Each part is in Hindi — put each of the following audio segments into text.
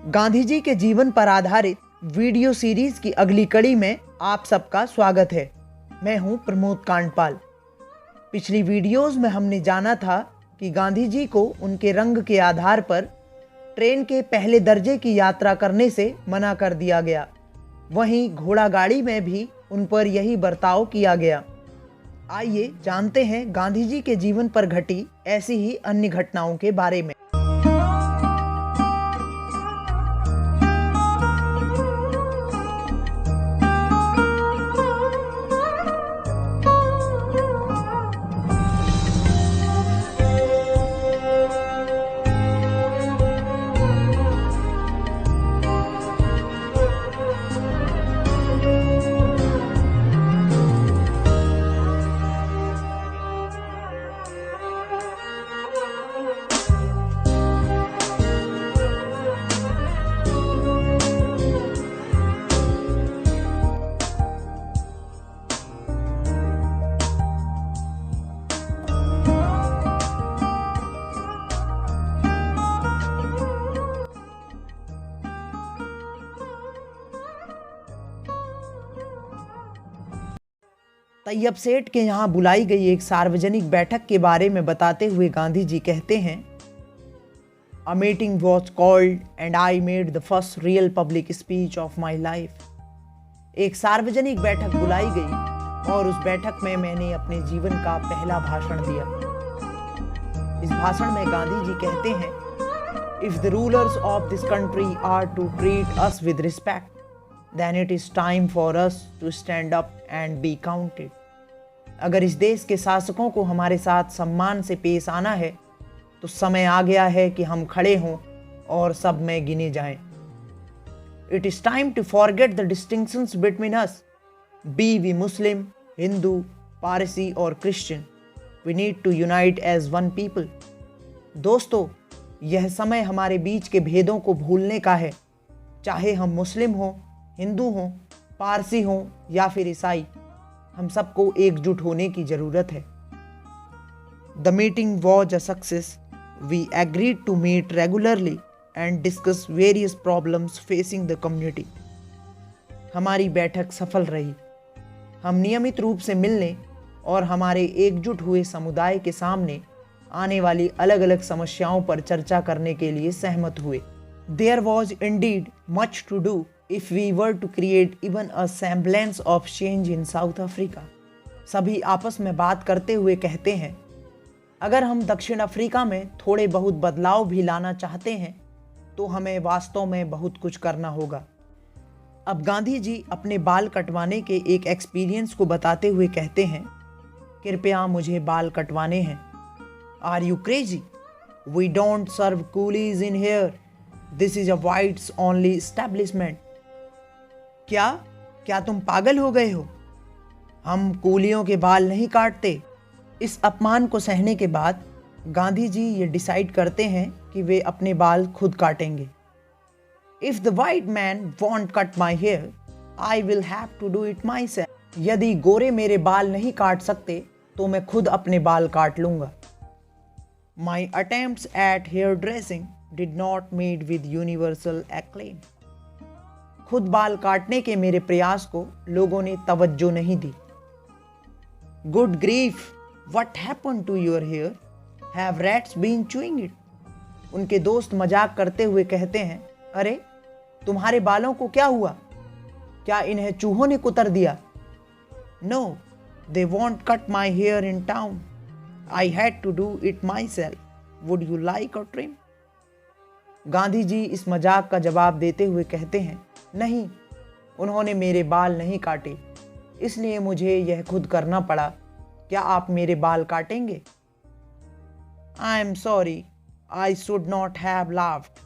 गांधी जी के जीवन पर आधारित वीडियो सीरीज की अगली कड़ी में आप सबका स्वागत है। मैं हूं प्रमोद कांडपाल। पिछली वीडियोस में हमने जाना था कि गांधी जी को उनके रंग के आधार पर ट्रेन के पहले दर्जे की यात्रा करने से मना कर दिया गया। वहीं घोड़ा गाड़ी में भी उन पर यही बर्ताव किया गया। आइए जानते हैं गांधी जी के जीवन पर घटी ऐसी ही अन्य घटनाओं के बारे में। तैयब सेठ के यहाँ बुलाई गई एक सार्वजनिक बैठक के बारे में बताते हुए गांधी जी कहते हैं, A meeting was called and I made the first real public speech of my life. एक सार्वजनिक बैठक बुलाई गई और उस बैठक में मैंने अपने जीवन का पहला भाषण दिया। इस भाषण में गांधी जी कहते हैं, If the rulers of this country are to treat us with respect, then it is time for us to stand up and be counted. अगर इस देश के शासकों को हमारे साथ सम्मान से पेश आना है तो समय आ गया है कि हम खड़े हों और सब में गिने जाएं। It is time to forget the distinctions between us. Be we Muslim, Hindu, Parsi और Christian. We need to unite as one people. दोस्तों, यह समय हमारे बीच के भेदों को भूलने का है। चाहे हम मुस्लिम हों, हिंदू हों, पारसी हों या फिर ईसाई, हम सबको एकजुट होने की जरूरत है। The meeting was a success. We agreed to meet regularly and discuss various problems facing the community. हमारी बैठक सफल रही। हम नियमित रूप से मिलने और हमारे एकजुट हुए समुदाय के सामने आने वाली अलग अलग समस्याओं पर चर्चा करने के लिए सहमत हुए। There was indeed much to do if we were to create even a semblance of change in South Africa. सभी आपस में बात करते हुए कहते हैं, अगर हम दक्षिण अफ्रीका में थोड़े बहुत बदलाव भी लाना चाहते हैं तो हमें वास्तव में बहुत कुछ करना होगा। अब गांधी जी अपने बाल कटवाने के एक एक्सपीरियंस को बताते हुए कहते हैं, कृपया मुझे बाल कटवाने हैं। Are you crazy? We don't serve coolies in here. This is a whites only establishment. क्या तुम पागल हो गए हो? हम कूलियों के बाल नहीं काटते। इस अपमान को सहने के बाद गांधी जी ये डिसाइड करते हैं कि वे अपने बाल खुद काटेंगे। If the white man won't cut my hair, I will have to do it myself. यदि गोरे मेरे बाल नहीं काट सकते तो मैं खुद अपने बाल काट लूंगा। My attempts at hair dressing did not meet with universal acclaim. खुद बाल काटने के मेरे प्रयास को लोगों ने तवज्जो नहीं दी। Good grief, what happened to your hair? Have rats been chewing it? उनके दोस्त मजाक करते हुए कहते हैं, अरे तुम्हारे बालों को क्या हुआ? क्या इन्हें चूहों ने कुतर दिया? No, they won't cut my hair in town. I had to do it myself. Would you like a trim? Gandhi ji इस मजाक का जवाब देते हुए कहते हैं, नहीं, उन्होंने मेरे बाल नहीं काटे, इसलिए मुझे यह खुद करना पड़ा। क्या आप मेरे बाल काटेंगे? I am sorry, I should not have laughed.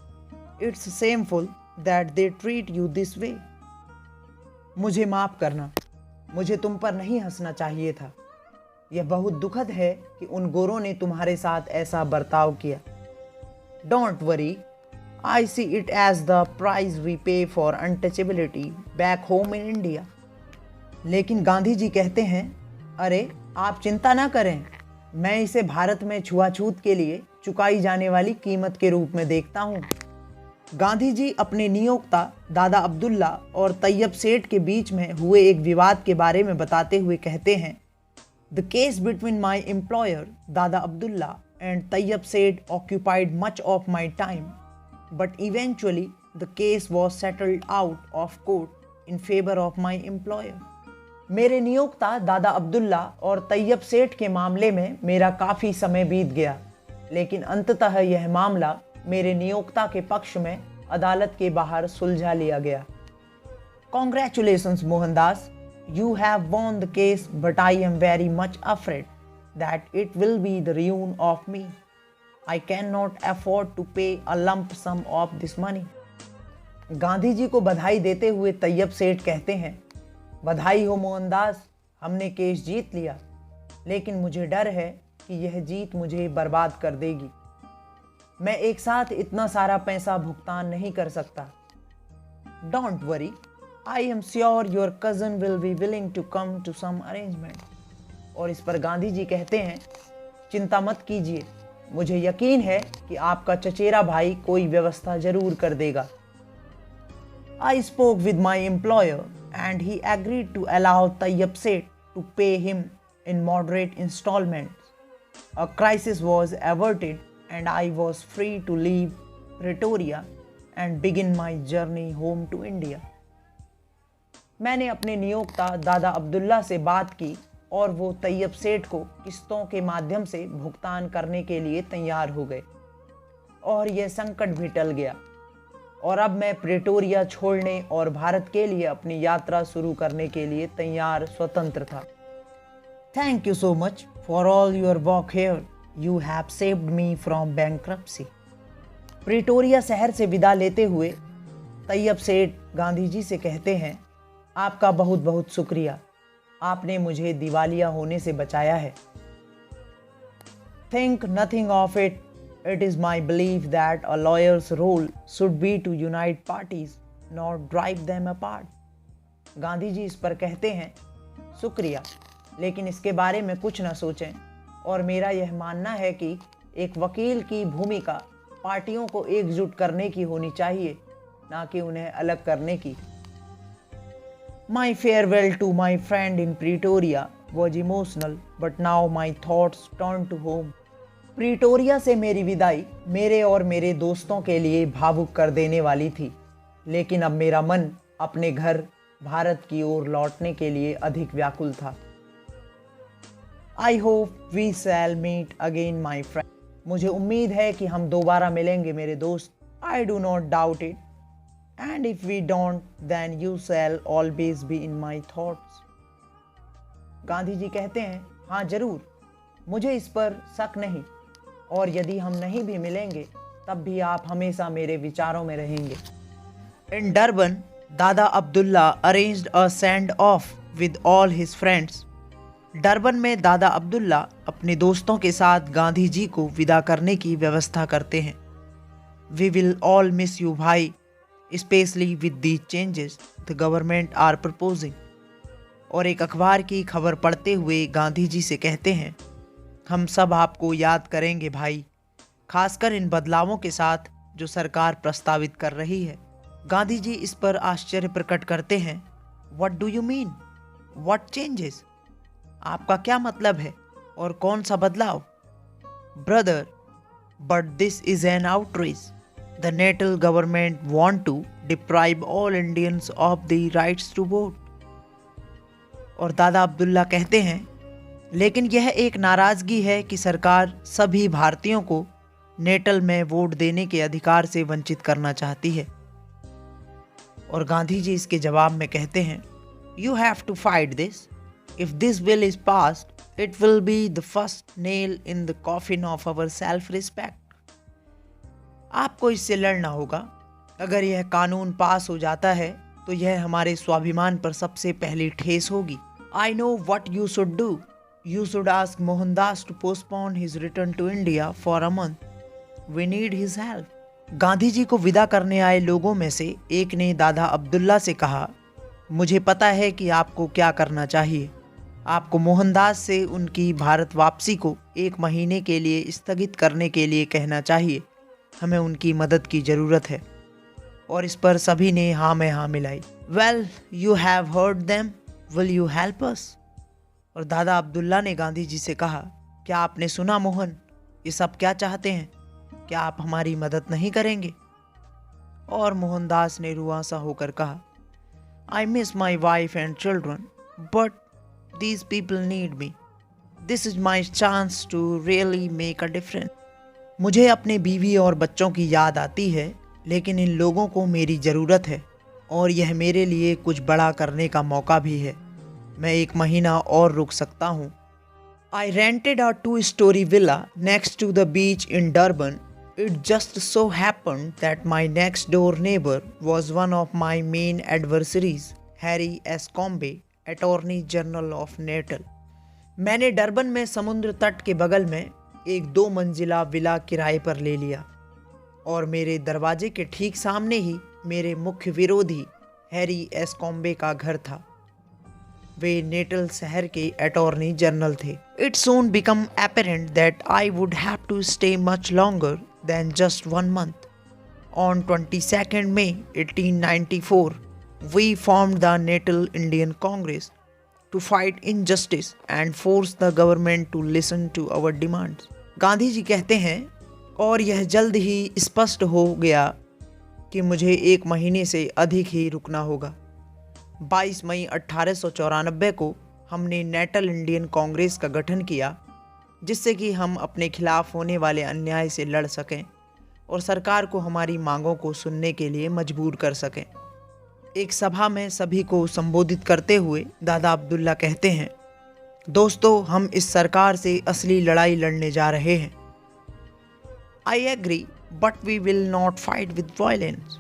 It's shameful that they treat you this way. मुझे माफ करना, मुझे तुम पर नहीं हंसना चाहिए था। यह बहुत दुखद है कि उन गोरों ने तुम्हारे साथ ऐसा बर्ताव किया। Don't worry, I see it as the price we pay for untouchability back home in India. लेकिन गांधी जी कहते हैं, अरे आप चिंता ना करें, मैं इसे भारत में छुआछूत के लिए चुकाई जाने वाली कीमत के रूप में देखता हूँ। गांधी जी अपने नियोक्ता दादा अब्दुल्ला और तैयब सेठ के बीच में हुए एक विवाद के बारे में बताते हुए कहते हैं, the case between my employer दादा अब्दुल्ला एंड तैयब सेठ occupied much of my time, but eventually the case was settled out of court in favour of my employer. मेरे नियोक्ता दादा अब्दुल्ला और तैयब सेठ के मामले में मेरा काफ़ी समय बीत गया, लेकिन अंततः यह मामला मेरे नियोक्ता के पक्ष में अदालत के बाहर सुलझा लिया गया। Congratulations Mohandas, you have won the case, but I am very much afraid that it will be the ruin of me. I cannot afford to pay a lump sum of this money. Gandhi ji को बधाई देते हुए तैयब सेठ कहते हैं, बधाई हो मोहनदास, हमने केस जीत लिया, लेकिन मुझे डर है कि यह जीत मुझे बर्बाद कर देगी। मैं एक साथ इतना सारा पैसा भुगतान नहीं कर सकता। Don't worry, I am sure your cousin will be willing to come to some arrangement. और इस पर गांधी जी कहते हैं, चिंता मत कीजिए, मुझे यकीन है कि आपका चचेरा भाई कोई व्यवस्था जरूर कर देगा। I spoke with my employer and he agreed to allow Tayyab Seth to pay him in moderate installments. A crisis was averted and I was free to leave Pretoria and begin my journey home to India. मैंने अपने नियोक्ता दादा अब्दुल्ला से बात की और वो तैयब सेठ को किस्तों के माध्यम से भुगतान करने के लिए तैयार हो गए और यह संकट भी टल गया और अब मैं प्रेटोरिया छोड़ने और भारत के लिए अपनी यात्रा शुरू करने के लिए तैयार स्वतंत्र था। Thank you so much for all your work here, you have saved me from bankruptcy. Pretoria शहर से विदा लेते हुए तैयब सेठ गांधी जी से कहते हैं, आपका बहुत बहुत शुक्रिया, आपने मुझे दिवालिया होने से बचाया है। Think nothing of it, it is my belief that a lawyer's role should be to unite parties, not drive them apart. Gandhi ji इस पर कहते हैं, शुक्रिया, लेकिन इसके बारे में कुछ न सोचें और मेरा यह मानना है कि एक वकील की भूमिका पार्टियों को एकजुट करने की होनी चाहिए, ना कि उन्हें अलग करने की। My farewell to my friend in Pretoria was emotional, but now my thoughts turn to home. प्रीटोरिया से मेरी विदाई मेरे और मेरे दोस्तों के लिए भावुक कर देने वाली थी, लेकिन अब मेरा मन अपने घर भारत की ओर लौटने के लिए अधिक व्याकुल था। I hope we shall meet again my friend. मुझे उम्मीद है कि हम दोबारा मिलेंगे मेरे दोस्त। I do not doubt it, and if we don't then you shall always be in my thoughts. Gandhi ji कहते हैं, हाँ जरूर, मुझे इस पर शक नहीं, और यदि हम नहीं भी मिलेंगे तब भी आप हमेशा मेरे विचारों में रहेंगे। इन डरबन, दादा Abdullah arranged a send off with all his friends. Durban में दादा अब्दुल्ला अपने दोस्तों के साथ गांधी जी को विदा करने की व्यवस्था करते हैं। We will all miss you भाई, specially with the changes the government are proposing. और एक अखबार की खबर पढ़ते हुए गांधी जी से कहते हैं, हम सब आपको याद करेंगे भाई, खासकर इन बदलावों के साथ जो सरकार प्रस्तावित कर रही है। गांधी जी इस पर आश्चर्य प्रकट करते हैं, what do you mean, what changes? आपका क्या मतलब है और कौन सा बदलाव? Brother, but this is an outrage. The Natal government want to deprive all Indians of the rights to vote. और दादा अब्दुल्ला कहते हैं, लेकिन यह एक नाराजगी है कि सरकार सभी भारतीयों को नेटल में वोट देने के अधिकार से वंचित करना चाहती है। और गांधी जी इसके जवाब में कहते हैं, you have to fight this, if this bill is passed it will be the first nail in the coffin of our self respect. आपको इससे लड़ना होगा। अगर यह कानून पास हो जाता है तो यह हमारे स्वाभिमान पर सबसे पहली ठेस होगी। I know what you should do, you should ask Mohandas to postpone his return to India for a month. We need his help. Gandhi ji को विदा करने आए लोगों में से एक ने दादा अब्दुल्ला से कहा, मुझे पता है कि आपको क्या करना चाहिए। आपको मोहनदास से उनकी भारत वापसी को 1 महीने के लिए स्थगित करने के लिए कहना चाहिए। हमें उनकी मदद की ज़रूरत है। और इस पर सभी ने हाँ में हाँ मिलाई। Well, you have heard them, will you help us? और दादा अब्दुल्ला ने गांधी जी से कहा, क्या आपने सुना मोहन, ये सब क्या चाहते हैं? क्या आप हमारी मदद नहीं करेंगे? और मोहनदास ने रुआंसा होकर कहा, I miss my wife and children, but these people need me. This is my chance to really make a difference. मुझे अपने बीवी और बच्चों की याद आती है, लेकिन इन लोगों को मेरी ज़रूरत है और यह मेरे लिए कुछ बड़ा करने का मौका भी है। मैं 1 महीना और रुक सकता हूँ। I rented a 2-story villa next to the beach in Durban. It just so happened that my next door neighbor was one of my main adversaries, Harry Escombe, Attorney General of Natal. मैंने डरबन में समुद्र तट के बगल में एक 2 मंजिला विला किराए पर ले लिया और मेरे दरवाजे के ठीक सामने ही मेरे मुख्य विरोधी हैरी एस्कॉम्बे का घर था। वे नेटल शहर के अटॉर्नी जनरल थे। It soon became apparent that I would have to stay much longer than just 1 month. On 22nd May 1894, we formed the Natal Indian Congress to fight injustice and force the government to listen to our demands. Gandhi ji कहते हैं, और यह जल्द ही स्पष्ट हो गया कि मुझे 1 महीने से अधिक ही रुकना होगा। 22 मई 1894 को हमने नेटल इंडियन कांग्रेस का गठन किया, जिससे कि हम अपने खिलाफ होने वाले अन्याय से लड़ सकें और सरकार को हमारी मांगों को सुनने के लिए मजबूर कर सकें। एक सभा में सभी को संबोधित करते हुए दादा अब्दुल्ला कहते हैं, दोस्तों, हम इस सरकार से असली लड़ाई लड़ने जा रहे हैं। I agree, but we will not fight with violence.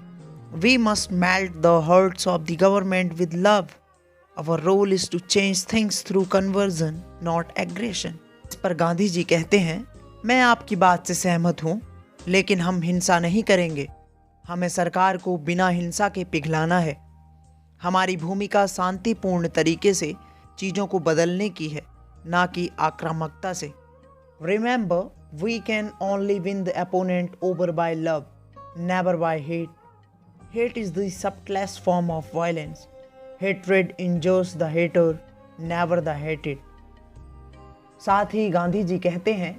We must melt the hearts of the government with love. Our role is to change things through conversion, not aggression. इस पर गांधी जी कहते हैं, मैं आपकी बात से सहमत हूँ, लेकिन हम हिंसा नहीं करेंगे। हमें सरकार को बिना हिंसा के पिघलाना है। हमारी भूमिका शांतिपूर्ण तरीके से चीज़ों को बदलने की है, ना कि आक्रामकता से। Remember, we can only win the opponent over by love, never by hate. Hate is the subtlest form of violence. Hatred injures the hater, never the hated. साथ ही गांधी जी कहते हैं,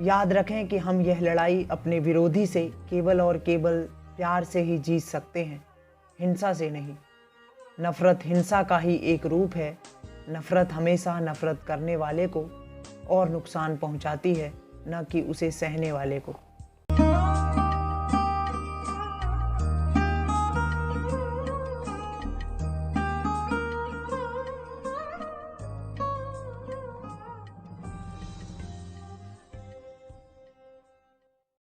याद रखें कि हम यह लड़ाई अपने विरोधी से केवल और केवल प्यार से ही जीत सकते हैं, हिंसा से नहीं। नफरत हिंसा का ही एक रूप है। नफरत हमेशा नफरत करने वाले को और नुकसान पहुंचाती है, न कि उसे सहने वाले को।